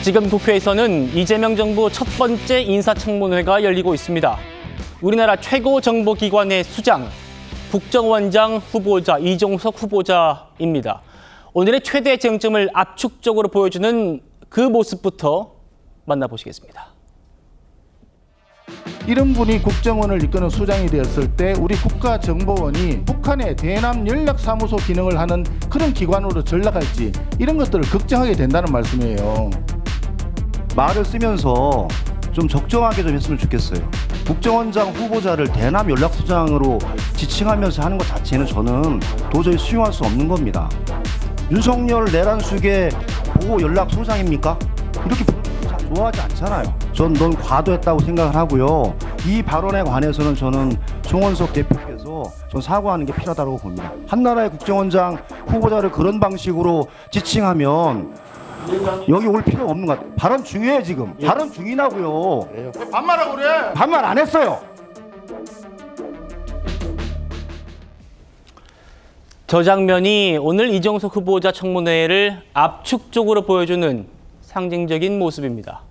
지금 국회에서는 이재명 정부 첫 번째 인사청문회가 열리고 있습니다. 우리나라 최고 정보기관의 수장, 국정원장 후보자 이종석 후보자입니다. 오늘의 최대 쟁점을 압축적으로 보여주는 그 모습부터 만나보시겠습니다. 이런 분이 국정원을 이끄는 수장이 되었을 때 우리 국가정보원이 북한의 대남 연락사무소 기능을 하는 그런 기관으로 전락할지 이런 것들을 걱정하게 된다는 말씀이에요. 말을 쓰면서 좀 적정하게 좀 했으면 좋겠어요. 국정원장 후보자를 대남 연락소장으로 지칭하면서 하는 것 자체는 저는 도저히 수용할 수 없는 겁니다. 윤석열 내란숙의 보고연락소장입니까? 이렇게 부르는 거 좋아하지 않잖아요. 전 넌 과도했다고 생각을 하고요. 이 발언에 관해서는 저는 송원석 대표께서 전 사과하는 게 필요하다고 봅니다. 한나라의 국정원장 후보자를 그런 방식으로 지칭하면 여기 올 필요 없는 것 같아요. 발언 중요해 지금. 발언 중이라고요. 반말하고 그래. 반말 안 했어요. 저 장면이 오늘 이종석 후보자 청문회를 압축적으로 보여주는 상징적인 모습입니다.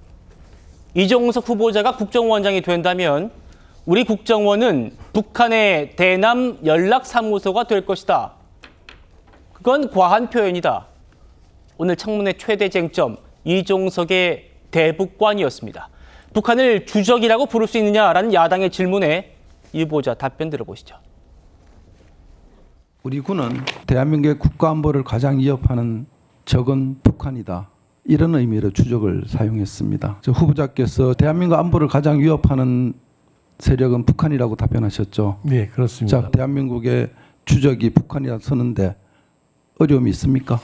이종석 후보자가 국정원장이 된다면 우리 국정원은 북한의 대남 연락사무소가 될 것이다. 그건 과한 표현이다. 오늘 청문회 최대 쟁점 이종석의 대북관이었습니다. 북한을 주적이라고 부를 수 있느냐라는 야당의 질문에 이 후보자 답변 들어보시죠. 우리 군은 대한민국의 국가안보를 가장 위협하는 적은 북한이다. 이런 의미로 주적을 사용했습니다. 저 후보자께서 대한민국 안보를 가장 위협하는 세력은 북한이라고 답변하셨죠. 네, 그렇습니다. 자, 대한민국의 주적이 북한이라 서는데 어려움이 있습니까?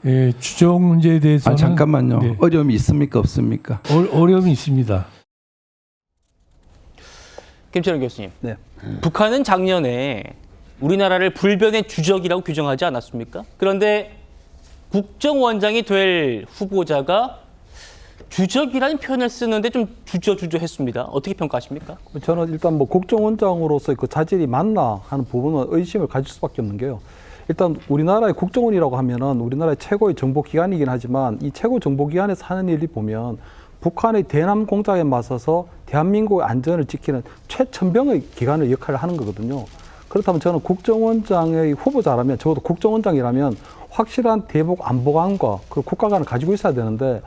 예, 주적 문제에 대해서는 잠깐만요. 네. 어려움이 있습니까? 없습니까? 어려움이 있습니다. 김철현 교수님, 네. 북한은 작년에 우리나라를 불변의 주적이라고 규정하지 않았습니까? 그런데 국정원장이 될 후보자가 주적이라는 표현을 쓰는데 좀 주저했습니다. 어떻게 평가하십니까? 저는 일단 뭐 국정원장으로서의 그 자질이 맞나 하는 부분은 의심을 가질 수밖에 없는 게요. 일단 우리나라의 국정원이라고 하면은 우리나라의 최고의 정보기관이긴 하지만 이 최고 정보기관에서 하는 일이 보면 북한의 대남 공작에 맞서서 대한민국의 안전을 지키는 최천병의 기관의 역할을 하는 거거든요. 그렇다면 저는 국정원장의 후보자라면 적어도 국정원장이라면 확실한 대북 안보관과 그 국가관을 가지고 있어야 되는데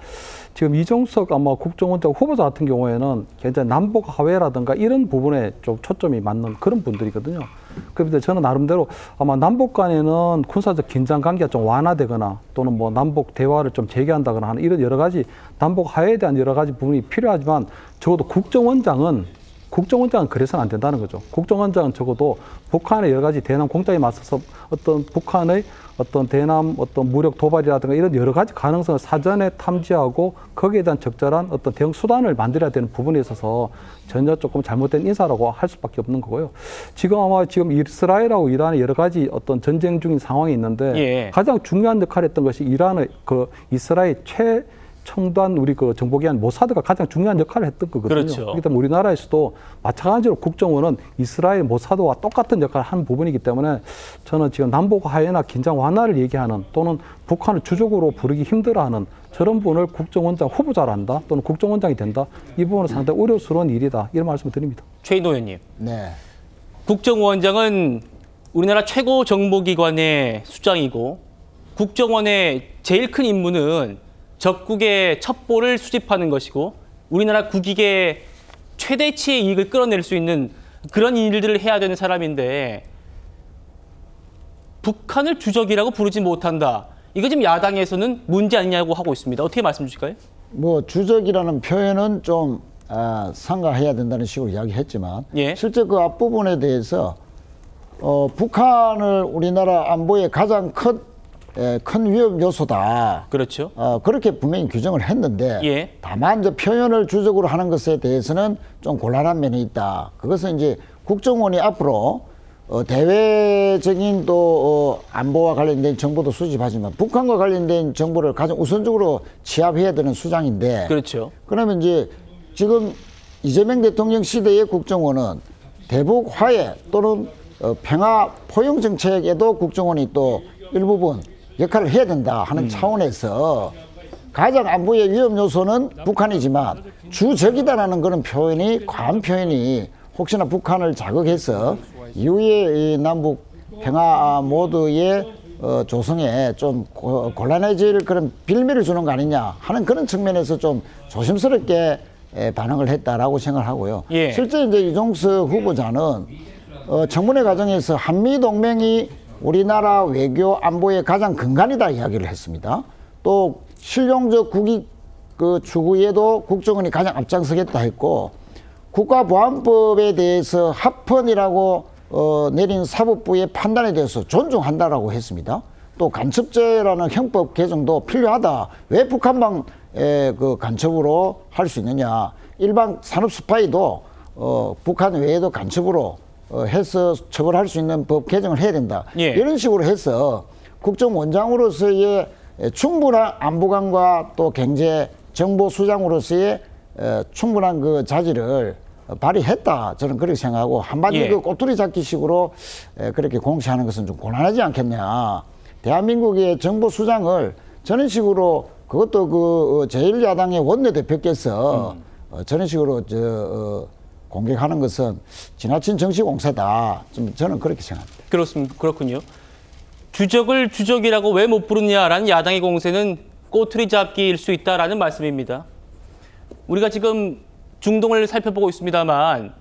지금 이종석 아마 국정원장 후보자 같은 경우에는 굉장히 남북 화해라든가 이런 부분에 좀 초점이 맞는 그런 분들이거든요. 그런데 저는 나름대로 아마 남북 간에는 군사적 긴장 관계가 좀 완화되거나 또는 뭐 남북 대화를 좀 재개한다거나 하는 이런 여러 가지 남북 화해에 대한 여러 가지 부분이 필요하지만 적어도 국정원장은 그래서는 안 된다는 거죠. 국정원장은 적어도 북한의 여러 가지 대남 공작에 맞서서 어떤 북한의 어떤 대남 어떤 무력 도발이라든가 이런 여러 가지 가능성을 사전에 탐지하고 거기에 대한 적절한 어떤 대응 수단을 만들어야 되는 부분에 있어서 전혀 조금 잘못된 인사라고 할 수밖에 없는 거고요. 지금 아마 지금 이스라엘하고 이란의 여러 가지 어떤 전쟁 중인 상황이 있는데 가장 중요한 역할을 했던 것이 이란의 그 이스라엘 최첨단 우리 그 정보기관 모사드가 가장 중요한 역할을 했던 거거든요. 그렇죠. 그렇기 때문에 우리나라에서도 마찬가지로 국정원은 이스라엘 모사드와 똑같은 역할을 하는 부분이기 때문에 저는 지금 남북 화해나 긴장 완화를 얘기하는 또는 북한을 주적으로 부르기 힘들어하는 저런 분을 국정원장 후보자로 한다 또는 국정원장이 된다 이 부분은 상당히 우려스러운 일이다 이런 말씀을 드립니다. 최인호 의원님. 네. 국정원장은 우리나라 최고 정보기관의 수장이고 국정원의 제일 큰 임무는 적국의 첩보를 수집하는 것이고 우리나라 국익의 최대치의 이익을 끌어낼 수 있는 그런 일들을 해야 되는 사람인데 북한을 주적이라고 부르지 못한다. 이거 지금 야당에서는 문제 아니냐고 하고 있습니다. 어떻게 말씀 주실까요? 뭐 주적이라는 표현은 좀 상가해야 된다는 식으로 이야기했지만 실제 그 앞부분에 대해서 북한을 우리나라 안보의 가장 큰 위험 요소다. 그렇죠. 그렇게 분명히 규정을 했는데 다만 이제 표현을 주적으로 하는 것에 대해서는 좀 곤란한 면이 있다. 그것은 이제 국정원이 앞으로 대외적인 또 안보와 관련된 정보도 수집하지만 북한과 관련된 정보를 가장 우선적으로 취합해야 되는 수장인데 그렇죠. 그러면 이제 지금 이재명 대통령 시대의 국정원은 대북 화해 또는 평화 포용 정책에도 국정원이 또 일부분 역할을 해야 된다 하는 차원에서 가장 안보의 위험 요소는 북한이지만 주적이다라는 그런 표현이 과한 표현이 혹시나 북한을 자극해서 이후에 이 남북 평화 모드의 조성에 좀 곤란해질 그런 빌미를 주는 거 아니냐 하는 그런 측면에서 좀 조심스럽게 반응을 했다라고 생각하고요. 예. 실제 이제 이종석 후보자는 청문회 과정에서 한미 동맹이 우리나라 외교 안보의 가장 근간이다 이야기를 했습니다. 또 실용적 국익 그 추구에도 국정원이 가장 앞장서겠다 했고 국가보안법에 대해서 합헌이라고 내린 사법부의 판단에 대해서 존중한다라고 했습니다. 또 간첩죄라는 형법 개정도 필요하다. 왜 북한만 그 간첩으로 할 수 있느냐? 일반 산업 스파이도 북한 외에도 간첩으로 해서 처벌할 수 있는 법 개정을 해야 된다. 예. 이런 식으로 해서 국정원장으로서의 충분한 안보관과 또 경제 정보 수장으로서의 충분한 그 자질을 발휘했다. 저는 그렇게 생각하고 한마디 예. 그 꼬투리 잡기식으로 그렇게 공시하는 것은 좀 곤란하지 않겠냐. 대한민국의 정보 수장을 저런 식으로 그것도 그 제1야당의 원내대표께서 저런 식으로 공격하는 것은 지나친 정치공세다. 좀 저는 그렇게 생각합니다. 그렇습니다. 그렇군요. 주적을 주적이라고 왜 못 부르냐라는 야당의 공세는 꼬투리 잡기일 수 있다라는 말씀입니다. 우리가 지금 중동을 살펴보고 있습니다만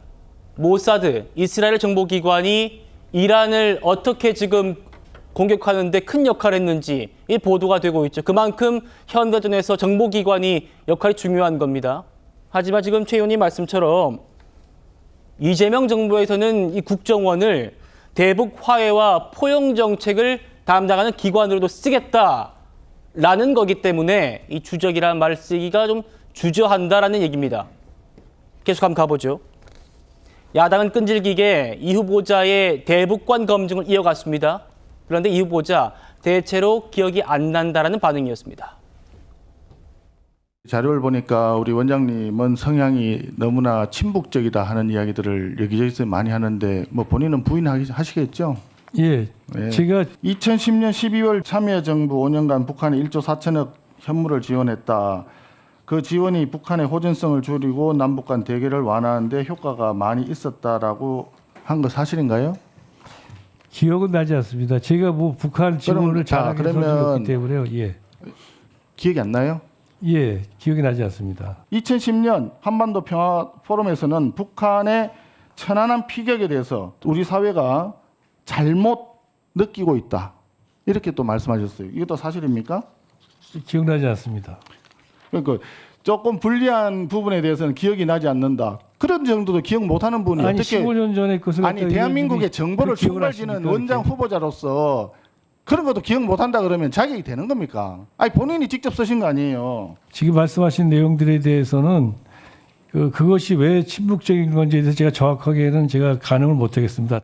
모사드, 이스라엘 정보기관이 이란을 어떻게 지금 공격하는 데 큰 역할을 했는지 이 보도가 되고 있죠. 그만큼 현대전에서 정보기관이 역할이 중요한 겁니다. 하지만 지금 최 의원님 말씀처럼 이재명 정부에서는 이 국정원을 대북 화해와 포용 정책을 담당하는 기관으로도 쓰겠다라는 거기 때문에 이 주적이라는 말을 쓰기가 좀 주저한다라는 얘기입니다. 계속 한번 가보죠. 야당은 끈질기게 이 후보자의 대북관 검증을 이어갔습니다. 그런데 이 후보자 대체로 기억이 안 난다라는 반응이었습니다. 자료를 보니까 우리 원장님은 성향이 너무나 친북적이다 하는 이야기들을 여기저기서 많이 하는데 뭐 본인은 부인하시겠죠? 예, 네. 제가 2010년 12월 참여정부 5년간 북한에 1조 4천억 현물을 지원했다. 그 지원이 북한의 호전성을 줄이고 남북 간 대결을 완화하는 데 효과가 많이 있었다라고 한 거 사실인가요? 기억은 나지 않습니다. 제가 뭐 북한 지원을 잘하게 해줬기 때문에요. 예, 기억이 안 나요? 예, 기억이 나지 않습니다. 2010년 한반도 평화 포럼에서는 북한의 천안함 피격에 대해서 우리 사회가 잘못 느끼고 있다. 이렇게 또 말씀하셨어요. 이것도 사실입니까? 기억나지 않습니다. 그러니까 조금 불리한 부분에 대해서는 기억이 나지 않는다. 그런 정도도 기억 못하는 분이 아니, 어떻게 15년 전에 것을 아니 대한민국의 정보를 총괄지는 원장 후보자로서 그런 것도 기억 못한다 그러면 자격이 되는 겁니까? 아니 본인이 직접 쓰신 거 아니에요. 지금 말씀하신 내용들에 대해서는 그것이 왜 친북적인 건지에 대해서 제가 정확하게는 제가 가늠을 못하겠습니다.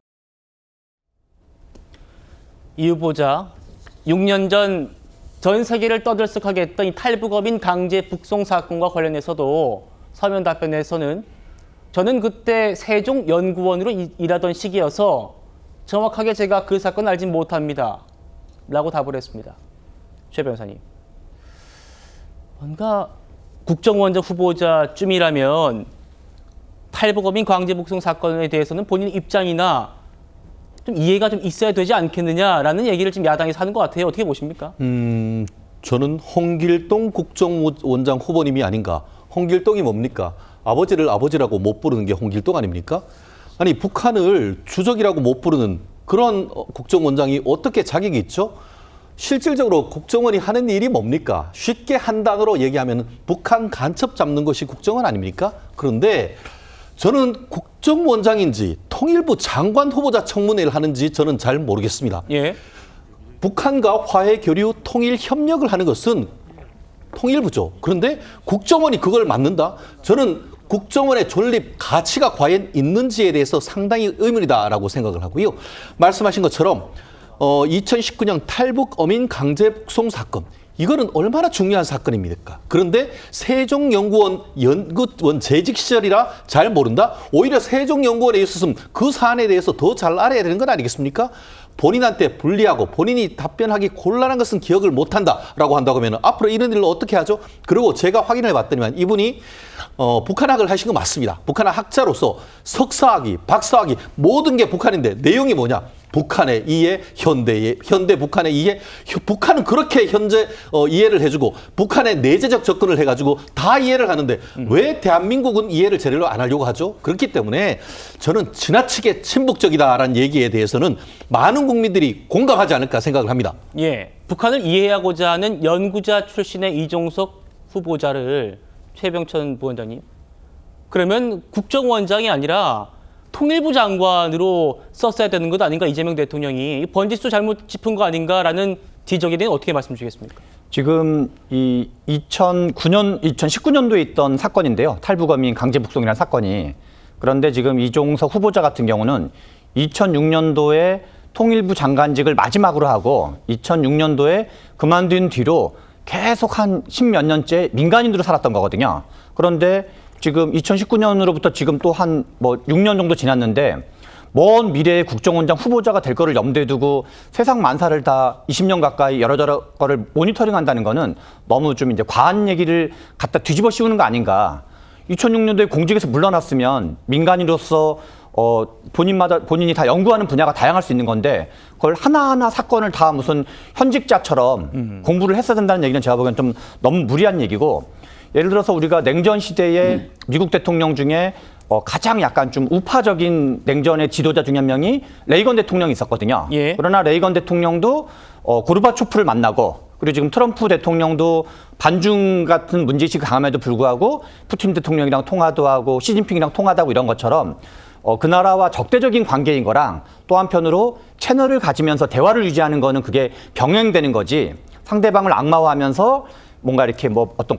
이 후보자 6년 전 전 세계를 떠들썩하게 했던 이 탈북어민 강제 북송 사건과 관련해서도 서면 답변에서는 저는 그때 세종연구원으로 일하던 시기여서 정확하게 제가 그 사건을 알진 못합니다. 라고 답을 했습니다. 최 변호사님. 뭔가 국정원장 후보자쯤이라면 탈북어민 강제 북송 사건에 대해서는 본인 입장이나 좀 이해가 좀 있어야 되지 않겠느냐라는 얘기를 지금 야당에서 하는 것 같아요. 어떻게 보십니까? 저는 홍길동 국정원장 후보님이 아닌가. 홍길동이 뭡니까? 아버지를 아버지라고 못 부르는 게 홍길동 아닙니까? 아니 북한을 주적이라고 못 부르는 그런 국정원장이 어떻게 자격이 있죠? 실질적으로 국정원이 하는 일이 뭡니까? 쉽게 한 단어로 얘기하면 북한 간첩 잡는 것이 국정원 아닙니까? 그런데 저는 국정원장인지 통일부 장관 후보자 청문회를 하는지 저는 잘 모르겠습니다. 예. 북한과 화해 교류 통일 협력을 하는 것은 통일부죠. 그런데 국정원이 그걸 맡는다? 저는 국정원의 존립 가치가 과연 있는지에 대해서 상당히 의문이다라고 생각을 하고요. 말씀하신 것처럼 2019년 탈북 어민 강제 북송 사건, 이거는 얼마나 중요한 사건입니까? 그런데 세종연구원 연구원 재직 시절이라 잘 모른다? 오히려 세종연구원에 있었으면 그 사안에 대해서 더 잘 알아야 되는 건 아니겠습니까? 본인한테 불리하고 본인이 답변하기 곤란한 것은 기억을 못한다라고 한다고 하면 앞으로 이런 일로 어떻게 하죠? 그리고 제가 확인해 봤더니만 이분이 북한학을 하신 거 맞습니다. 북한학 학자로서 석사학위, 박사학위 모든 게 북한인데 내용이 뭐냐? 북한의 이해, 현대 북한의 이해, 북한은 그렇게 현재 이해를 해주고 북한의 내재적 접근을 해가지고 다 이해를 하는데 왜 대한민국은 이해를 제대로 안 하려고 하죠? 그렇기 때문에 저는 지나치게 친북적이다라는 얘기에 대해서는 많은 국민들이 공감하지 않을까 생각을 합니다. 예, 북한을 이해하고자 하는 연구자 출신의 이종석 후보자를 최병천 부원장님, 그러면 국정원장이 아니라 통일부 장관으로 썼어야 되는 것 아닌가, 이재명 대통령이 번지수 잘못 짚은 거 아닌가라는 지적에 대해 어떻게 말씀 주시겠습니까? 지금 이 2019년도에 있던 사건인데요. 탈북어민 강제 북송이라는 사건이. 그런데 지금 이종석 후보자 같은 경우는 2006년도에 통일부 장관직을 마지막으로 하고 2006년도에 그만둔 뒤로 계속 한 10몇 년째 민간인으로 살았던 거거든요. 그런데 지금 2019년으로부터 지금 또 한 6년 정도 지났는데 먼 미래의 국정원장 후보자가 될 거를 염두에 두고 세상 만사를 다 20년 가까이 여러저러 거를 모니터링 한다는 거는 너무 좀 이제 과한 얘기를 갖다 뒤집어 씌우는 거 아닌가. 2006년도에 공직에서 물러났으면 민간인으로서 본인이 다 연구하는 분야가 다양할 수 있는 건데 그걸 하나하나 사건을 다 무슨 현직자처럼 공부를 했어야 된다는 얘기는 제가 보기엔 좀 너무 무리한 얘기고, 예를 들어서 우리가 냉전 시대에 미국 대통령 중에 가장 약간 좀 우파적인 냉전의 지도자 중에 한 명이 레이건 대통령이 있었거든요. 예. 그러나 레이건 대통령도 고르바초프를 만나고, 그리고 지금 트럼프 대통령도 반중 같은 문제의식이 강함에도 불구하고 푸틴 대통령이랑 통화도 하고 시진핑이랑 통화도 하고 이런 것처럼 그 나라와 적대적인 관계인 거랑 또 한편으로 채널을 가지면서 대화를 유지하는 거는 그게 병행되는 거지, 상대방을 악마화하면서 뭔가 이렇게 어떤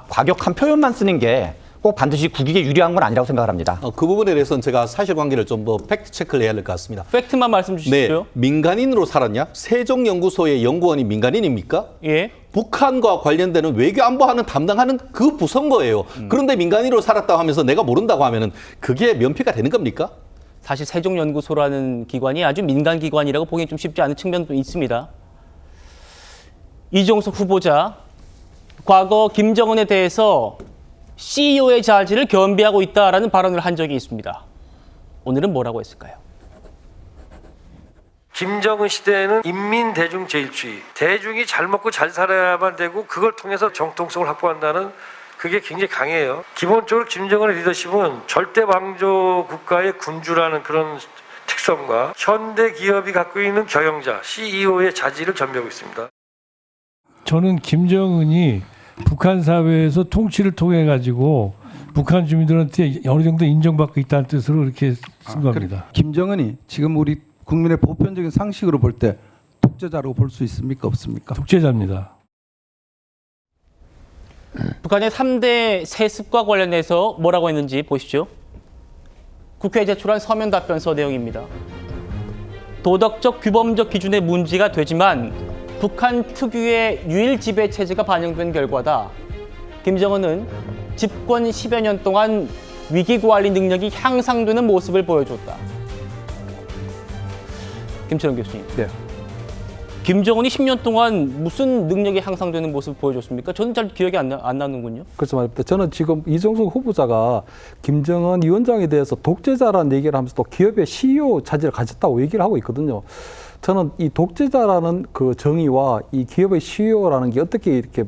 과격한 표현만 쓰는 게 꼭 반드시 국익에 유리한 건 아니라고 생각을 합니다. 그 부분에 대해서는 제가 사실관계를 좀 팩트 체크를 해야 할 것 같습니다. 팩트만 말씀 주시죠. 네, 민간인으로 살았냐? 세종연구소의 연구원이 민간인입니까? 예. 북한과 관련되는 외교 안보하는 담당하는 그 부서인 거예요. 그런데 민간인으로 살았다고 하면서 내가 모른다고 하면은 그게 면피가 되는 겁니까? 사실 세종연구소라는 기관이 아주 민간 기관이라고 보기 좀 쉽지 않은 측면도 있습니다. 이종석 후보자, 과거 김정은에 대해서 CEO의 자질을 겸비하고 있다라는 발언을 한 적이 있습니다. 오늘은 뭐라고 했을까요? 김정은 시대에는 인민대중제일주의, 대중이 잘 먹고 잘 살아야만 되고 그걸 통해서 정통성을 확보한다는 그게 굉장히 강해요. 기본적으로 김정은의 리더십은 절대방조 국가의 군주라는 그런 특성과 현대 기업이 갖고 있는 경영자, CEO의 자질을 겸비하고 있습니다. 저는 김정은이 북한 사회에서 통치를 통해 가지고 북한 주민들한테 어느 정도 인정받고 있다는 뜻으로 이렇게 쓴 겁니다. 김정은이 지금 우리 국민의 보편적인 상식으로 볼 때 독재자라고 볼 수 있습니까, 없습니까? 독재자입니다. 북한의 3대 세습과 관련해서 뭐라고 했는지 보시죠. 국회에 제출한 서면 답변서 내용입니다. 도덕적 규범적 기준의 문제가 되지만 북한 특유의 유일 지배 체제가 반영된 결과다. 김정은은 집권 10여 년 동안 위기 관리 능력이 향상되는 모습을 보여줬다. 김철원 교수님. 네. 김정은이 10년 동안 무슨 능력이 향상되는 모습을 보여줬습니까? 저는 잘 기억이 안 나는군요. 그렇죠, 말입니다. 저는 지금 이종석 후보자가 김정은 위원장에 대해서 독재자라는 얘기를 하면서 또 기업의 CEO 자질을 가졌다고 얘기를 하고 있거든요. 저는 이 독재자라는 그 정의와 이 기업의 CEO라는 게 어떻게 이렇게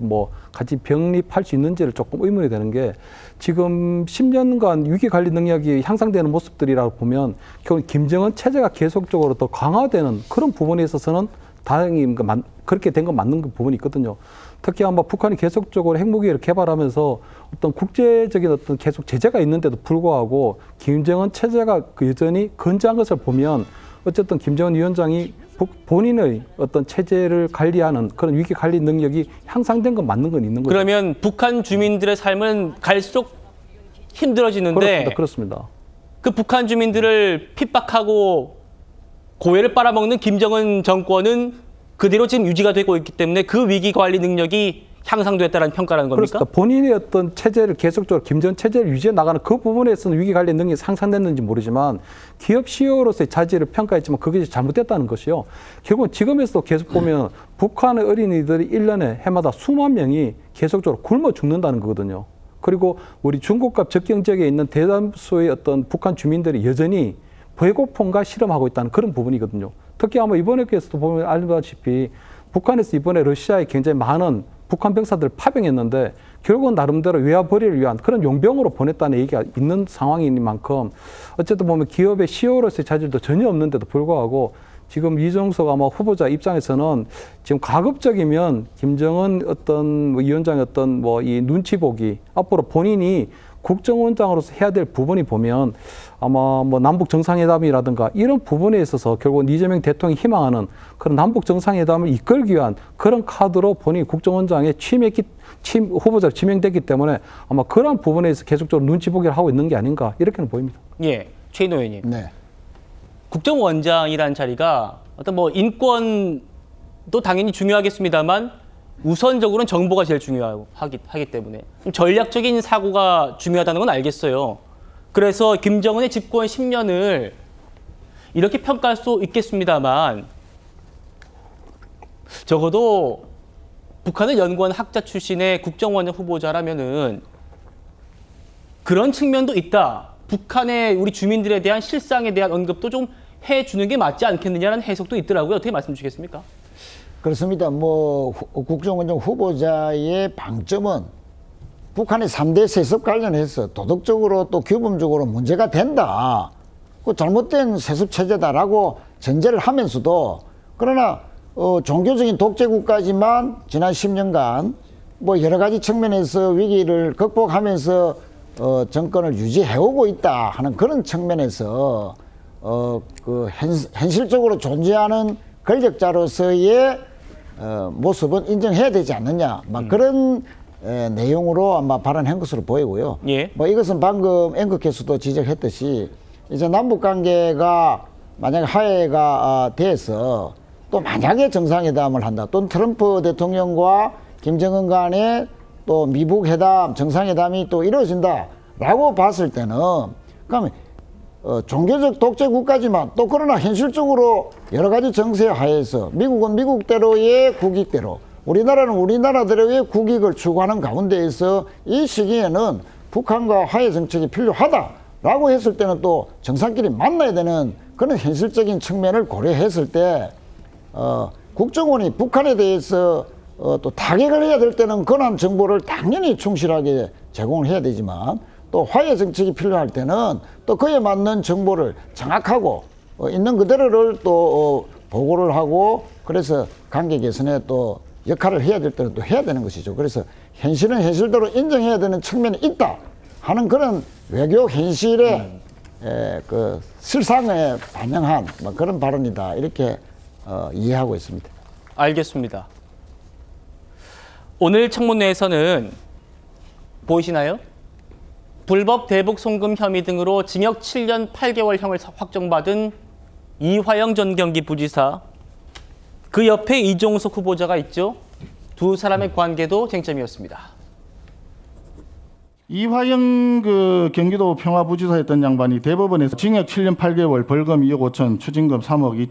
같이 병립할 수 있는지를 조금 의문이 되는 게, 지금 10년간 위기 관리 능력이 향상되는 모습들이라고 보면 결국 김정은 체제가 계속적으로 더 강화되는 그런 부분에 있어서는 다행히 그렇게 된 건 맞는 부분이 있거든요. 특히 아마 북한이 계속적으로 핵무기를 개발하면서 어떤 국제적인 어떤 계속 제재가 있는데도 불구하고 김정은 체제가 여전히 건재한 것을 보면 어쨌든 김정은 위원장이 본인의 어떤 체제를 관리하는 그런 위기 관리 능력이 향상된 건 맞는 건 있는 거죠. 그러면 북한 주민들의 삶은 갈수록 힘들어지는데 그렇습니다. 그 북한 주민들을 핍박하고 고외를 빨아먹는 김정은 정권은 그대로 지금 유지가 되고 있기 때문에 그 위기 관리 능력이 향상됐다는 평가라는 겁니까? 그렇습니다. 본인의 어떤 체제를 계속적으로 김전 체제를 유지해 나가는 그 부분에서는 위기 관리 능력이 상상됐는지 모르지만 기업 CEO로서의 자질을 평가했지만 그게 잘못됐다는 것이요. 결국은 지금에서도 계속 보면 북한의 어린이들이 1년에 해마다 수만 명이 계속적으로 굶어 죽는다는 거거든요. 그리고 우리 중국과 접경 지역에 있는 대다수의 어떤 북한 주민들이 여전히 배고픔과 실험하고 있다는 그런 부분이거든요. 특히 아마 이번에 에서도 보면 알다시피 북한에서 이번에 러시아에 굉장히 많은 북한 병사들을 파병했는데 결국은 나름대로 외화 벌이를 위한 그런 용병으로 보냈다는 얘기가 있는 상황인 만큼 어쨌든 보면 기업의 CEO로서의 자질도 전혀 없는데도 불구하고 지금 이종석 아마 후보자 입장에서는 지금 가급적이면 김정은 어떤 뭐 위원장의 어떤 뭐 이 눈치 보기 앞으로 본인이 국정원장으로서 해야 될 부분이 보면 아마 뭐 남북 정상회담이라든가 이런 부분에 있어서 결국은 이재명 대통령이 희망하는 그런 남북 정상회담을 이끌기 위한 그런 카드로 본인이 국정원장에 후보자로 지명됐기 때문에 아마 그런 부분에서 계속적으로 눈치 보기를 하고 있는 게 아닌가 이렇게는 보입니다. 예, 최인호 의원님. 네. 국정원장이라는 자리가 어떤 뭐 인권도 당연히 중요하겠습니다만 우선적으로는 정보가 제일 중요하기 때문에 전략적인 사고가 중요하다는 건 알겠어요. 그래서 김정은의 집권 10년을 이렇게 평가할 수 있겠습니다만 적어도 북한을 연구한 학자 출신의 국정원장 후보자라면은 그런 측면도 있다. 북한의 우리 주민들에 대한 실상에 대한 언급도 좀 해주는 게 맞지 않겠느냐는 해석도 있더라고요. 어떻게 말씀 주시겠습니까? 그렇습니다. 뭐 국정원장 후보자의 방점은 북한의 3대 세습 관련해서 도덕적으로 또 규범적으로 문제가 된다. 그 잘못된 세습 체제다라고 전제를 하면서도 그러나 종교적인 독재 국가지만 지난 10년간 뭐 여러 가지 측면에서 위기를 극복하면서 정권을 유지해오고 있다 하는 그런 측면에서 그 현실적으로 존재하는 권력자로서의 모습은 인정해야 되지 않느냐, 막 그런 내용으로 아마 발언한 것으로 보이고요. 예. 뭐 이것은 방금 앵커께서도 지적했듯이 이제 남북 관계가 만약에 화해가 돼서 또 만약에 정상회담을 한다, 또는 트럼프 대통령과 김정은 간에 또 미북 회담, 정상회담이 또 이루어진다라고 봤을 때는 그러면 종교적 독재 국가지만 또 그러나 현실적으로 여러 가지 정세 하에서 미국은 미국대로의 국익대로 우리나라는 우리나라대로의 국익을 추구하는 가운데에서 이 시기에는 북한과 화해 정책이 필요하다라고 했을 때는 또 정상끼리 만나야 되는 그런 현실적인 측면을 고려했을 때 국정원이 북한에 대해서 또 타격을 해야 될 때는 권한 정보를 당연히 충실하게 제공을 해야 되지만 또 화해 정책이 필요할 때는 또 그에 맞는 정보를 정확하고 있는 그대로를 또 보고를 하고 그래서 관계 개선에 또 역할을 해야 될 때는 또 해야 되는 것이죠. 그래서 현실은 현실대로 인정해야 되는 측면이 있다 하는 그런 외교 현실의 그 실상에 반영한 뭐 그런 발언이다 이렇게 이해하고 있습니다. 알겠습니다. 오늘 청문회에서는 보이시나요? 불법 대북 송금 혐의 등으로 징역 7년 8개월형을 확정받은 이화영 전 경기부지사, 그 옆에 이종석 후보자가 있죠. 두 사람의 관계도 쟁점이었습니다. 이화영 그 경기도 평화부지사였던 양반이 대법원에서 징역 7년 8개월, 벌금 2억 5천, 추징금 3억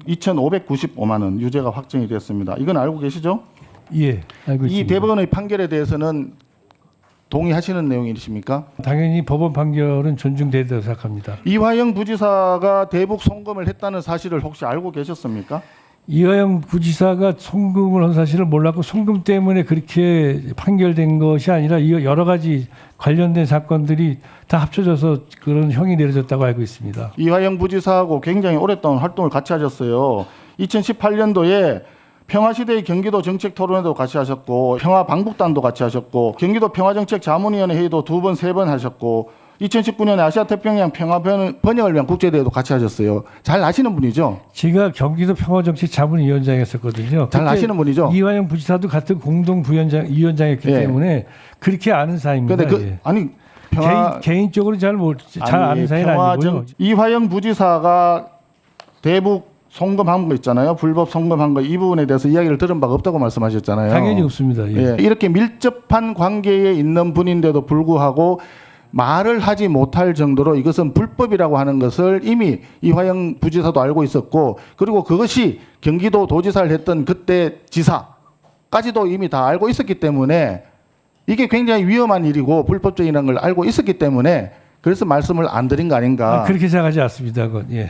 2,595만 원 유죄가 확정이 됐습니다. 이건 알고 계시죠? 예, 알고 있습니다. 이 대법원의 판결에 대해서는 동의하시는 내용이십니까? 당연히 법원 판결은 존중된다고 생각합니다. 이화영 부지사가 대북 송금을 했다는 사실을 혹시 알고 계셨습니까? 이화영 부지사가 송금을 한 사실을 몰랐고 송금 때문에 그렇게 판결된 것이 아니라 여러 가지 관련된 사건들이 다 합쳐져서 그런 형이 내려졌다고 알고 있습니다. 이화영 부지사하고 굉장히 오랫동안 활동을 같이 하셨어요. 2018년도에 평화시대의 경기도 정책 토론회도 같이 하셨고 평화방북단도 같이 하셨고 경기도 평화정책 자문위원회 회의도 2번, 3번 하셨고 2019년에 아시아태평양 평화 번영을 위한 국제대회도 같이 하셨어요. 잘 아시는 분이죠? 제가 경기도 평화정책 자문위원장이었거든요. 잘 아시는 분이죠? 이화영 부지사도 같은 공동위원장이었기 예. 때문에 그렇게 아는 사이입니다. 근데 예. 아니 개인적으로 잘 아는 사이는 아니고요. 이화영 부지사가 대북 송금한 거 있잖아요. 불법 송금한 거 이 부분에 대해서 이야기를 들은 바가 없다고 말씀하셨잖아요. 당연히 없습니다. 예. 이렇게 밀접한 관계에 있는 분인데도 불구하고 말을 하지 못할 정도로 이것은 불법이라고 하는 것을 이미 이화영 부지사도 알고 있었고, 그리고 그것이 경기도 도지사를 했던 그때 지사까지도 이미 다 알고 있었기 때문에 이게 굉장히 위험한 일이고 불법적이라는 걸 알고 있었기 때문에 그래서 말씀을 안 드린 거 아닌가. 그렇게 생각하지 않습니다. 그건. 예.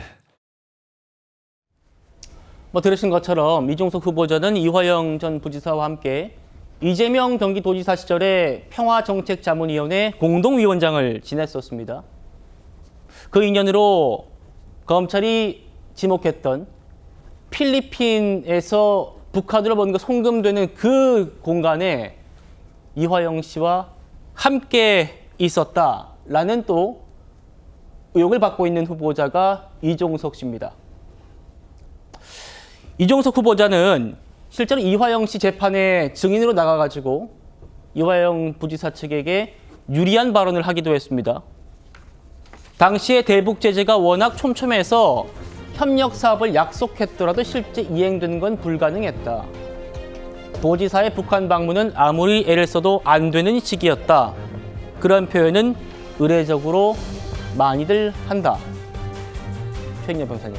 뭐 들으신 것처럼 이종석 후보자는 이화영 전 부지사와 함께 이재명 경기도지사 시절에 평화정책자문위원회 공동위원장을 지냈었습니다. 그 인연으로 검찰이 지목했던 필리핀에서 북한으로 뭔가 송금되는 그 공간에 이화영 씨와 함께 있었다라는 또 의혹을 받고 있는 후보자가 이종석 씨입니다. 이종석 후보자는 실제로 이화영 씨 재판에 증인으로 나가가지고 이화영 부지사 측에게 유리한 발언을 하기도 했습니다. 당시에 대북 제재가 워낙 촘촘해서 협력 사업을 약속했더라도 실제 이행된 건 불가능했다. 도지사의 북한 방문은 아무리 애를 써도 안 되는 시기였다. 그런 표현은 의례적으로 많이들 한다. 최인영 변호사님.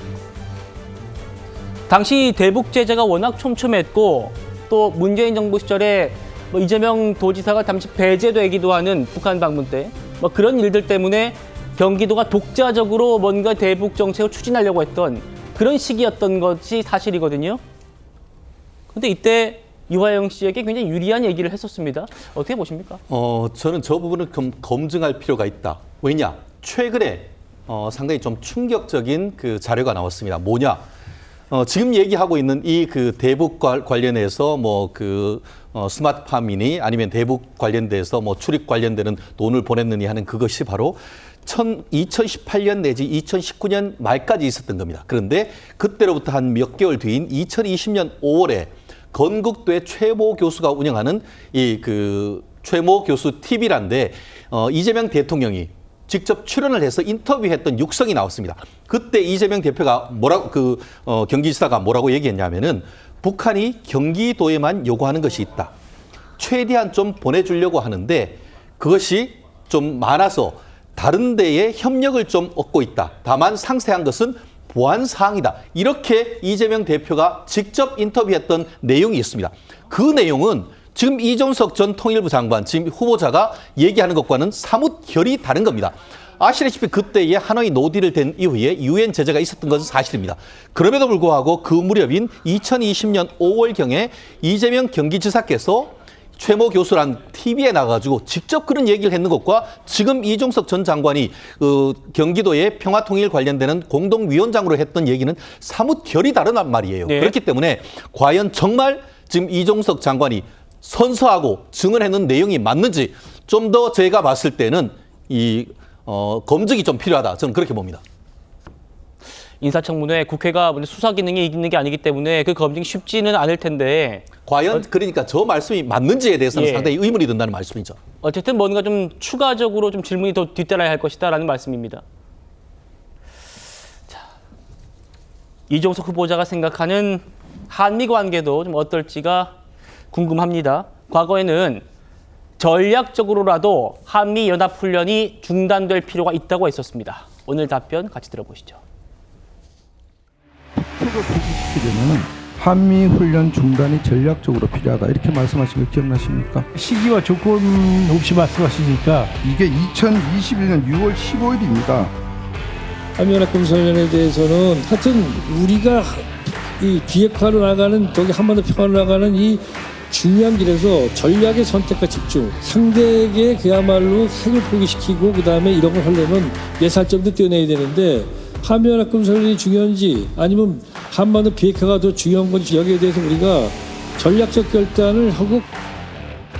당시 대북 제재가 워낙 촘촘했고 또 문재인 정부 시절에 이재명 도지사가 당시 배제되기도 하는 북한 방문 때 그런 일들 때문에 경기도가 독자적으로 뭔가 대북 정책을 추진하려고 했던 그런 시기였던 것이 사실이거든요. 그런데 이때 이화영 씨에게 굉장히 유리한 얘기를 했었습니다. 어떻게 보십니까? 저는 저 부분을 검증할 필요가 있다. 왜냐? 최근에 상당히 좀 충격적인 그 자료가 나왔습니다. 뭐냐? 지금 얘기하고 있는 이 그 대북 관련해서 스마트팜이니 아니면 대북 관련돼서 출입 관련되는 돈을 보냈느니 하는 그것이 바로 2018년 내지 2019년 말까지 있었던 겁니다. 그런데 그때로부터 한 몇 개월 뒤인 2020년 5월에 건국대 최모 교수가 운영하는 이 그 최모 교수 TV란데 이재명 대통령이 직접 출연을 해서 인터뷰했던 육성이 나왔습니다. 그때 이재명 대표가 경기지사가 뭐라고 얘기했냐면은 북한이 경기도에만 요구하는 것이 있다. 최대한 좀 보내주려고 하는데 그것이 좀 많아서 다른 데에 협력을 좀 얻고 있다. 다만 상세한 것은 보안 사항이다. 이렇게 이재명 대표가 직접 인터뷰했던 내용이 있습니다. 그 내용은 지금 이종석 전 통일부 장관, 지금 후보자가 얘기하는 것과는 사뭇 결이 다른 겁니다. 아시다시피 그때에 하노이 노딜을 된 이후에 유엔 제재가 있었던 것은 사실입니다. 그럼에도 불구하고 그 무렵인 2020년 5월경에 이재명 경기지사께서 최모 교수란 TV에 나가가지고 직접 그런 얘기를 했는 것과 지금 이종석 전 장관이 경기도의 평화통일 관련되는 공동위원장으로 했던 얘기는 사뭇 결이 다르단 말이에요. 네. 그렇기 때문에 과연 정말 지금 이종석 장관이 선서하고 증언했는 내용이 맞는지 좀 더 제가 봤을 때는 검증이 좀 필요하다. 저는 그렇게 봅니다. 인사청문회 국회가 수사 기능이 있는 게 아니기 때문에 그 검증이 쉽지는 않을 텐데 과연 그러니까 저 말씀이 맞는지에 대해서는 예. 상당히 의문이 든다는 말씀이죠. 어쨌든 뭔가 좀 추가적으로 좀 질문이 더 뒤따라야 할 것이다라는 말씀입니다. 자, 이종석 후보자가 생각하는 한미 관계도 좀 어떨지가 궁금합니다. 과거에는 전략적으로라도 한미 연합 훈련이 중단될 필요가 있다고 했었습니다. 오늘 답변 같이 들어보시죠. 북핵을 포기시키려면 한미 훈련 중단이 전략적으로 필요하다 이렇게 말씀하신 거 기억나십니까? 시기와 조건 없이 말씀하시니까 이게 2021년 6월 15일입니다. 한미연합군사훈련에 대해서는 하여튼 우리가 이 비핵화로 나가는 저기 한반도 평화로 나가는 이 중요한 길에서 전략의 선택과 집중, 상대에게 그야말로 핵을 포기시키고 그 다음에 이런 걸 하려면 예살점도 떼어내야 되는데 한미연합군사훈련이 중요한지 아니면 한반도 비핵화가 더 중요한 건지 여기에 대해서 우리가 전략적 결단을 하고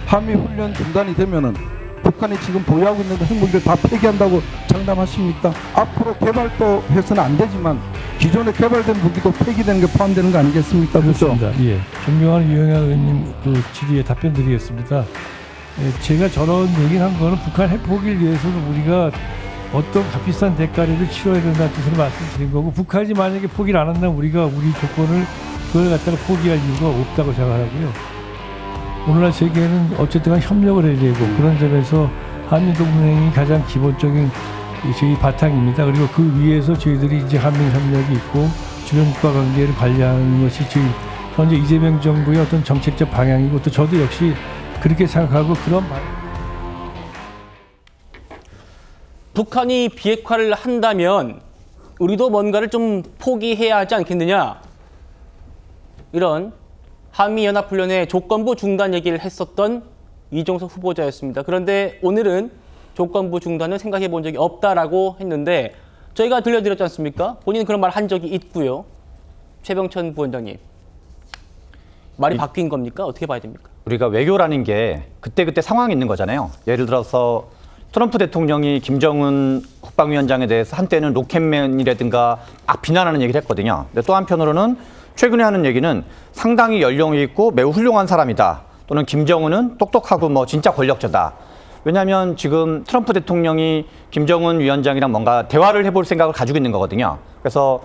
한미 훈련 중단이 되면은 북한이 지금 보유하고 있는 핵무기를 다 폐기한다고 장담하십니까? 앞으로 개발도 해서는 안 되지만 기존에 개발된 무기도 폐기되는 게 포함되는 거 아니겠습니까? 그렇죠? 그렇습니다. 예. 존경하는 유영아 의원님 그 질의에 답변 드리겠습니다. 예, 제가 저런 얘기를 한 거는 북한 핵 포기를 위해서도 우리가 어떤 값비싼 대가를 치러야 된다는 뜻으로 말씀드린 거고, 북한이 만약에 포기를 안 한다면 우리가 우리 조건을 그걸 갖다가 포기할 이유가 없다고 생각하고요. 오늘날 세계는 어쨌든 간 협력을 해야 되고, 그런 점에서 한미동맹이 가장 기본적인 저희 바탕입니다. 그리고 그 위에서 저희들이 이제 한미협력이 있고 주변국가 관계를 관리하는 것이 저희 현재 이재명 정부의 어떤 정책적 방향이고, 또 저도 역시 그렇게 생각하고 그런 북한이 비핵화를 한다면 우리도 뭔가를 좀 포기해야 하지 않겠느냐. 이런 한미연합훈련의 조건부 중단 얘기를 했었던 이종석 후보자였습니다. 그런데 오늘은 조건부 중단은 생각해 본 적이 없다라고 했는데 저희가 들려드렸지 않습니까? 본인은 그런 말 한 적이 있고요. 최병천 부원장님. 말이 바뀐 겁니까? 어떻게 봐야 됩니까? 우리가 외교라는 게 그때그때 상황이 있는 거잖아요. 예를 들어서 트럼프 대통령이 김정은 국방위원장에 대해서 한때는 로켓맨이라든가 막 비난하는 얘기를 했거든요. 근데 또 한편으로는 최근에 하는 얘기는 상당히 연령이 있고 매우 훌륭한 사람이다. 또는 김정은은 똑똑하고 뭐 진짜 권력자다. 왜냐하면 지금 트럼프 대통령이 김정은 위원장이랑 뭔가 대화를 해볼 생각을 가지고 있는 거거든요. 그래서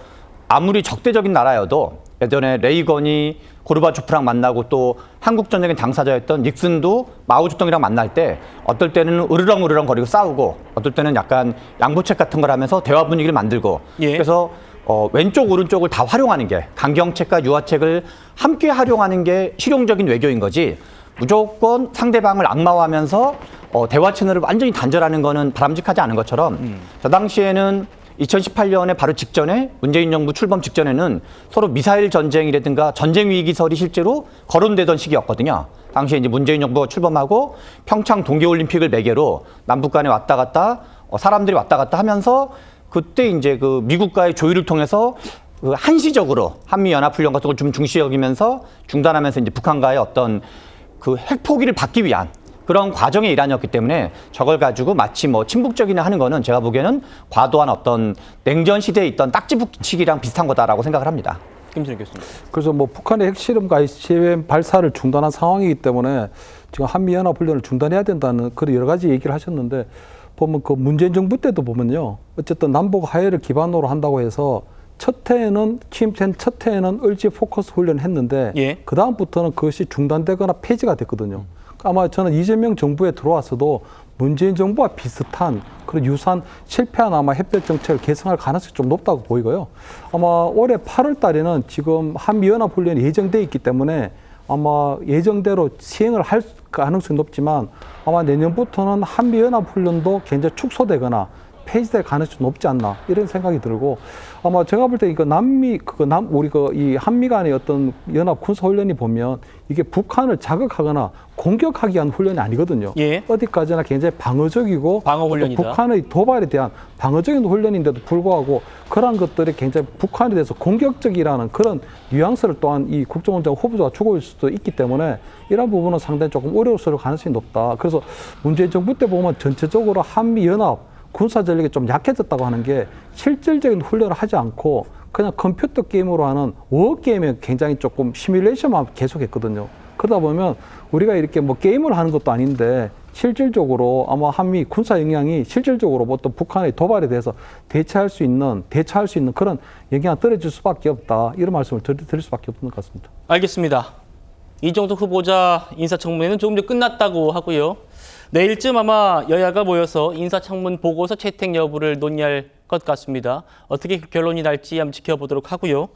아무리 적대적인 나라여도 예전에 레이건이 고르바초프랑 만나고 또 한국전쟁의 당사자였던 닉슨도 마오쩌둥이랑 만날 때 어떨 때는 으르렁으르렁 거리고 싸우고 어떨 때는 약간 양보책 같은 걸 하면서 대화 분위기를 만들고 그래서 왼쪽 오른쪽을 다 활용하는 게 강경책과 유화책을 함께 활용하는 게 실용적인 외교인 거지 무조건 상대방을 악마화하면서 대화 채널을 완전히 단절하는 거는 바람직하지 않은 것처럼 저 당시에는 2018년에 바로 직전에 문재인 정부 출범 직전에는 서로 미사일 전쟁이라든가 전쟁 위기설이 실제로 거론되던 시기였거든요. 당시에 이제 문재인 정부가 출범하고 평창 동계올림픽을 매개로 남북 간에 왔다 갔다 사람들이 왔다 갔다 하면서 그때 이제 그 미국과의 조율을 통해서 그 한시적으로 한미연합훈련 같은 걸 좀 중시 여기면서 중단하면서 이제 북한과의 어떤 그 핵포기를 받기 위한 그런 과정의 일환이었기 때문에 저걸 가지고 마치 뭐 친북적이나 하는 거는 제가 보기에는 과도한 어떤 냉전 시대에 있던 딱지 붙이기랑 비슷한 거다라고 생각을 합니다. 김준일 교수님. 그래서 뭐 북한의 핵실험과 ICBM 발사를 중단한 상황이기 때문에 지금 한미연합훈련을 중단해야 된다는 그런 여러 가지 얘기를 하셨는데 보면 그 문재인 정부 때도 보면요. 어쨌든 남북 화해를 기반으로 한다고 해서 첫 해에는 취임된 첫 해에는 을지 포커스 훈련을 했는데 그 다음부터는 그것이 중단되거나 폐지가 됐거든요. 아마 저는 이재명 정부에 들어와서도 문재인 정부와 비슷한 그런 유사한 실패한 아마 햇볕 정책을 개선할 가능성이 좀 높다고 보이고요. 아마 올해 8월 달에는 지금 한미연합훈련이 예정돼 있기 때문에 아마 예정대로 시행을 할 가능성이 높지만 아마 내년부터는 한미연합훈련도 굉장히 축소되거나 폐지될 가능성이 높지 않나 이런 생각이 들고 아마 제가 볼 때 이거 우리 이 한미 간의 어떤 연합 군사 훈련이 보면 이게 북한을 자극하거나 공격하기 위한 훈련이 아니거든요. 어디까지나 굉장히 방어적이고 방어 훈련이다. 북한의 도발에 대한 방어적인 훈련인데도 불구하고 그러한 것들이 굉장히 북한에 대해서 공격적이라는 그런 뉘앙스를 또한 이 국정원장 후보자가 주고 있을 수도 있기 때문에 이런 부분은 상당히 조금 어려울 가능성이 높다. 그래서 문재인 정부 때 보면 전체적으로 한미 연합 군사 전력이 좀 약해졌다고 하는 게 실질적인 훈련을 하지 않고 그냥 컴퓨터 게임으로 하는 워게임에 굉장히 조금 시뮬레이션만 계속했거든요. 그러다 보면 우리가 이렇게 뭐 게임을 하는 것도 아닌데 실질적으로 아마 한미 군사 역량이 실질적으로 어떤 북한의 도발에 대해서 대처할 수 있는 그런 영향이 떨어질 수밖에 없다. 이런 말씀을 드릴 수밖에 없는 것 같습니다. 알겠습니다. 이종석 후보자 인사청문회는 조금 전 끝났다고 하고요. 내일쯤 아마 여야가 모여서 인사청문 보고서 채택 여부를 논의할 것 같습니다. 어떻게 결론이 날지 한번 지켜보도록 하고요.